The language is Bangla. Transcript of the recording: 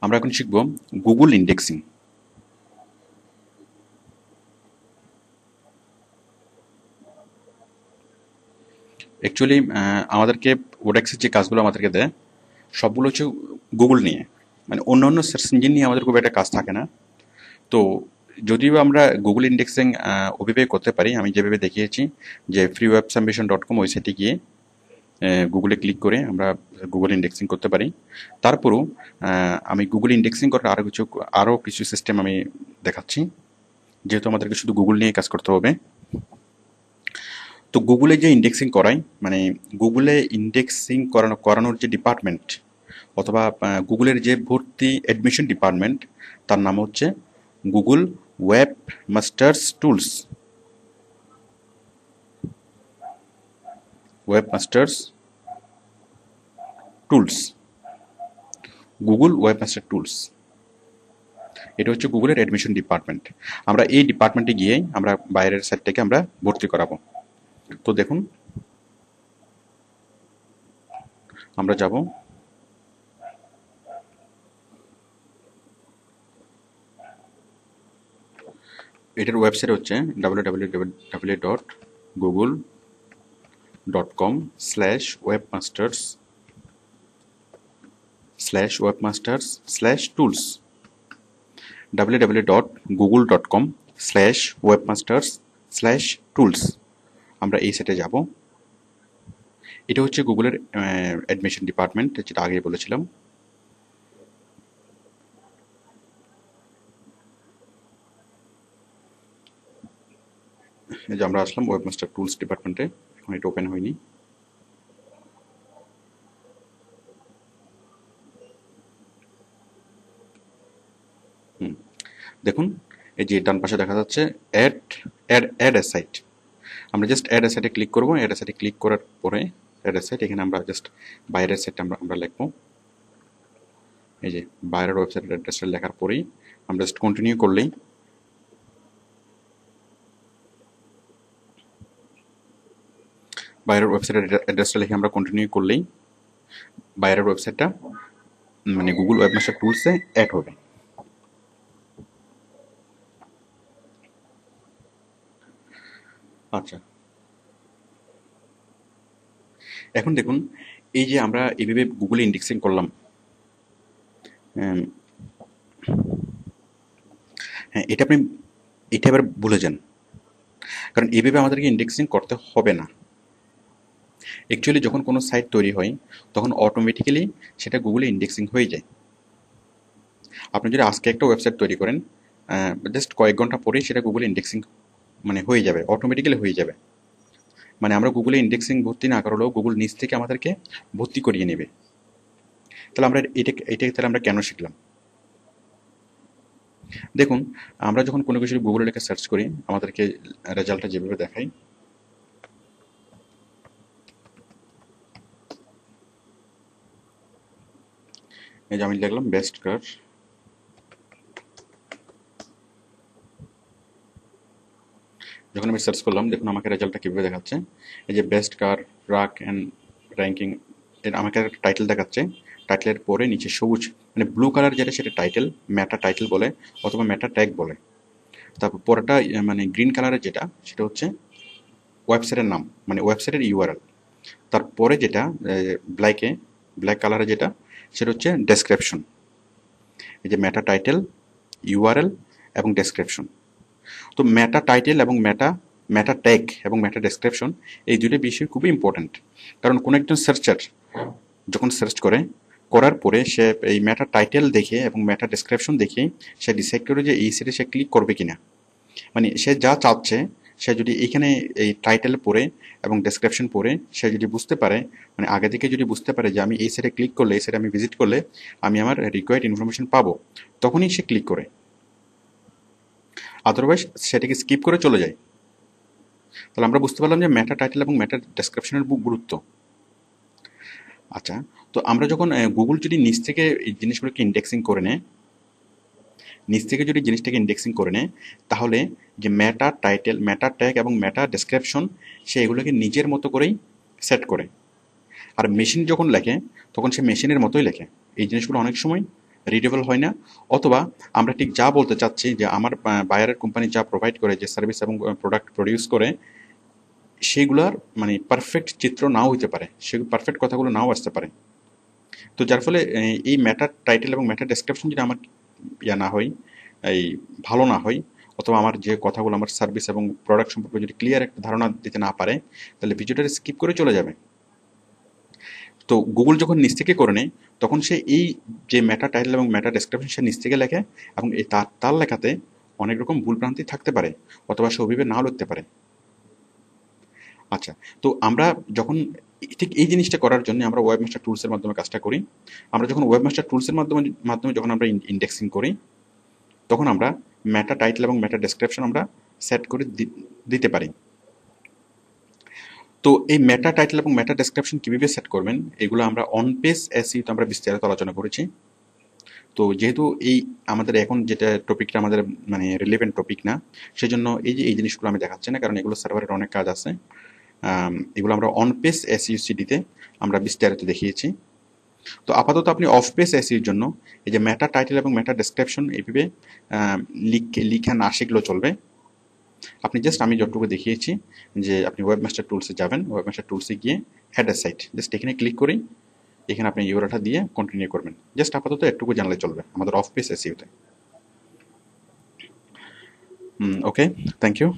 আমরা এখন শিখব গুগল ইন্ডেক্সিং। অ্যাকচুয়ালি আমাদেরকে ওডেক্সের যে কাজগুলো আমাদেরকে দেয় সবগুলো হচ্ছে গুগল নিয়ে, মানে অন্য সার্চ ইঞ্জিন নিয়ে আমাদের খুব একটা কাজ থাকে না। তো যদিও আমরা গুগল ইন্ডেক্সিং ওইভাবে করতে পারি, আমি যেভাবে দেখিয়েছি যে freewebsubmission.com ওয়েবসাইটে গিয়ে গুগলে ক্লিক করে আমরা গুগল ইন্ডেক্সিং করতে পারি। তারপরও আমি গুগল ইন্ডেক্সিং করার আরও কিছু সিস্টেম আমি দেখাচ্ছি, যেহেতু আমাদেরকে শুধু গুগল নিয়ে কাজ করতে হবে। তো গুগলে যে ইন্ডেক্সিং করাই, মানে গুগলে ইন্ডেক্সিং করানোর যে ডিপার্টমেন্ট অথবা গুগলের যে ভর্তি অ্যাডমিশন ডিপার্টমেন্ট, তার নাম হচ্ছে Google web masters tools. Web masters tools, Google web master tools, এটা হচ্ছে গুগলের অ্যাডমিশন ডিপার্টমেন্ট। আমরা এই ডিপার্টমেন্টে গিয়েই আমরা বাইরের সাইট থেকে আমরা ভর্তি করাবো। তো দেখুন, আমরা যাব, এটার ওয়েবসাইট হচ্ছে www.google.com/webmasters/tools, www.google.com/webmasters/tools। আমরা এই সাইটে যাব। এটা হচ্ছে গুগলের অ্যাডমিশন ডিপার্টমেন্ট, যেটা আগে বলেছিলাম। এই যে আমরা আসলাম ওয়েবমাস্টার টুলস ডিপার্টমেন্টে, এখন এটা ওপেন হয়নি। দেখুন, এই যে ডান পাশে দেখা যাচ্ছে অ্যাড এ সাইট। আমরা জাস্ট অ্যাড এ সাইটে ক্লিক করবো। অ্যাড এ সাইটে ক্লিক করার পরে অ্যাড এ সাইট, এখানে আমরা জাস্ট বাইরের সাইটটা আমরা লিখবো। এই যে বাইরের ওয়েবসাইটের অ্যাড্রেসটা লেখার পরেই আমরা জাস্ট কন্টিনিউ করলেই বাইরের ওয়েবসাইটের অ্যাড্রেসটা লিখে আমরা কন্টিনিউ করলেই বাইরের ওয়েবসাইটটা মানে গুগল ওয়েবমাস্টার টুলসে অ্যাড হবে। আচ্ছা, এখন দেখুন, এই যে আমরা এইভাবে গুগলে ইন্ডেক্সিং করলাম, হ্যাঁ এটা এবার ভুলে যান, কারণ এইভাবে আমাদেরকে ইন্ডেক্সিং করতে হবে না। অ্যাকচুয়ালি যখন কোনো সাইট তৈরি হয় তখন অটোমেটিক্যালি সেটা গুগলে ইন্ডেক্সিং হয়ে যায়। আপনি যদি আজকে একটা ওয়েবসাইট তৈরি করেন, জাস্ট কয়েক ঘন্টা পরেই সেটা গুগলে ইন্ডেক্সিং মানে হয়ে যাবে, অটোমেটিক্যালি হয়ে যাবে। মানে আমরা গুগলে ইন্ডেক্সিং ভর্তি না করলেও গুগল নিজ থেকে আমাদেরকে ভর্তি করিয়ে নেবে। তাহলে আমরা তাহলে আমরা কেন শিখলাম? দেখুন, আমরা যখন কোনো কিছু গুগলে লিখে সার্চ করি, আমাদেরকে রেজাল্টটা যেভাবে দেখাই, এই যে আমি লিখলাম বেস্ট কার, যখন আমি সার্চ করলাম দেখুন আমাকে রেজাল্টটা কীভাবে দেখাচ্ছে। এই যে বেস্ট কার রাক অ্যান্ড র্যাঙ্কিং, এটা আমাকে একটা টাইটেল দেখাচ্ছে। টাইটেলের পরে নিচে সবুজ মানে ব্লু কালার যেটা, সেটা টাইটেল, মেটা টাইটেল বলে অথবা মেটা ট্যাগ বলে। তারপর পরেটা মানে গ্রিন কালারের যেটা, সেটা হচ্ছে ওয়েবসাইটের নাম, মানে ওয়েবসাইটের ইউআরএল। তারপরে যেটা ব্ল্যাক কালারে যেটা, সেটা হচ্ছে ডেসক্রিপশন। এই যে মেটা টাইটেল, ইউআরএল এবং ডেসক্রিপশন। তো মেটা টাইটেল এবং মেটা ট্যাগ এবং মেটা ডেসক্রিপশন, এই দুটো বিষয় খুবই ইম্পর্ট্যান্ট। কারণ কোনো একজন সার্চার যখন সার্চ করার পরে সে এই মেটা টাইটেল দেখে এবং মেটা ডেসক্রিপশন দেখে সে ডিসাইড করে যে এই সাইটে সে ক্লিক করবে কিনা। মানে সে যা চাচ্ছে, সে যদি এইখানে এই টাইটেল পড়ে এবং ডেসক্রিপশন পড়ে সে যদি বুঝতে পারে, মানে আগে থেকে যদি বুঝতে পারে যে আমি এই সাইটে ক্লিক করলে, এই সাইটে আমি ভিজিট করলে আমি আমার রিকোয়ার্ড ইনফরমেশন পাবো, তখনই সে ক্লিক করে। আদারওয়াইজ সেটাকে স্কিপ করে চলে যায়। তাহলে আমরা বুঝতে পারলাম যে মেটা টাইটেল এবং মেটা ডেসক্রিপশনের গুরুত্ব। আচ্ছা, তো আমরা যখন গুগল যদি নিজ থেকে এই জিনিসগুলোকে ইন্ডেক্সিং করে নেয়, তাহলে যে মেটা টাইটেল, মেটা ট্যাগ এবং মেটা ডেসক্রিপশন সে এগুলোকে নিজের মতো করেই সেট করে। আর মেশিন যখন লেখে তখন সে মেশিনের মতোই লেখে। এই জিনিসগুলো অনেক সময় রিডেবল হয় না, অথবা আমরা ঠিক যা বলতে চাচ্ছি যে আমার বায়ারের কোম্পানি যা প্রোভাইড করে, যে সার্ভিস এবং প্রোডাক্ট প্রডিউস করে, সেগুলার মানে পারফেক্ট চিত্র নাও হইতে পারে, সেগুলো পারফেক্ট কথাগুলো নাও আসতে পারে। তো যার ফলে এই ম্যাটার টাইটেল এবং ম্যাটার ডেসক্রিপশন যদি আমার ইয়া না হয়, এই ভালো না হয়, অথবা আমার যে কথাগুলো আমার সার্ভিস এবং প্রোডাক্ট সম্পর্কে যদি ক্লিয়ার একটা ধারণা দিতে না পারে, তাহলে ভিডিওটা স্কিপ করে চলে যাবে। তো গুগল যখন নিচ থেকে করে নেয়, তখন সে এই যে মেটা টাইটেল এবং মেটা ডেসক্রিপশন সে নিচ থেকে লেখে, এবং এই তার লেখাতে অনেক রকম ভুলভ্রান্তি থাকতে পারে, অথবা সে ওইভাবে নাও লিখতে পারে। আচ্ছা, তো আমরা যখন ঠিক এই জিনিসটা করার জন্য আমরা ওয়েবমাস্টার টুলসের মাধ্যমে কাজটা করি। আমরা যখন ওয়েবমাস্টার টুলসের মাধ্যমে মাধ্যমে যখন আমরা ইন্ডেক্সিং করি, তখন আমরা মেটা টাইটেল এবং মেটা ডেসক্রিপশন আমরা সেট করে দিতে পারি। তো এই মেটা টাইটেল এবং মেটা ডেসক্রিপশন কিভাবে সেট করবেন, এগুলো আমরা অন পেজ এসইও তে আমরা বিস্তারিত আলোচনা করেছি। তো যেহেতু এই আমাদের এখন যেটা টপিকটা আমাদের মানে রিলেভেন্ট টপিক না, সেজন্য এই জিনিসগুলো আমি দেখাচ্ছি না, কারণ এগুলো সার্ভারের অনেক কাজ আছে। এগুলো আমরা অন পেজ এসইউসিডিতে আমরা বিস্তারিত দেখিয়েছি। তো আপাতত আপনি অফ পেজ এসইউর জন্য এই যে মেটা টাইটেল এবং মেটা ডেসক্রিপশন এইভাবে লিখা না শিখলেও চলবে। আপনি জাস্ট আমি যতটুকু দেখিয়েছি, যে আপনি ওয়েবমাস্টার টুলসে যাবেন, ওয়েবমাস্টার টুলসে গিয়ে হেডার সাইট জাস্ট এখানে ক্লিক করেই এখানে আপনি ইউআরএলটা দিয়ে কন্টিনিউ করবেন। জাস্ট আপাতত এটুকু জানলে চলবে আমাদের অফ পেজ এসইউতে। Okay, thank you.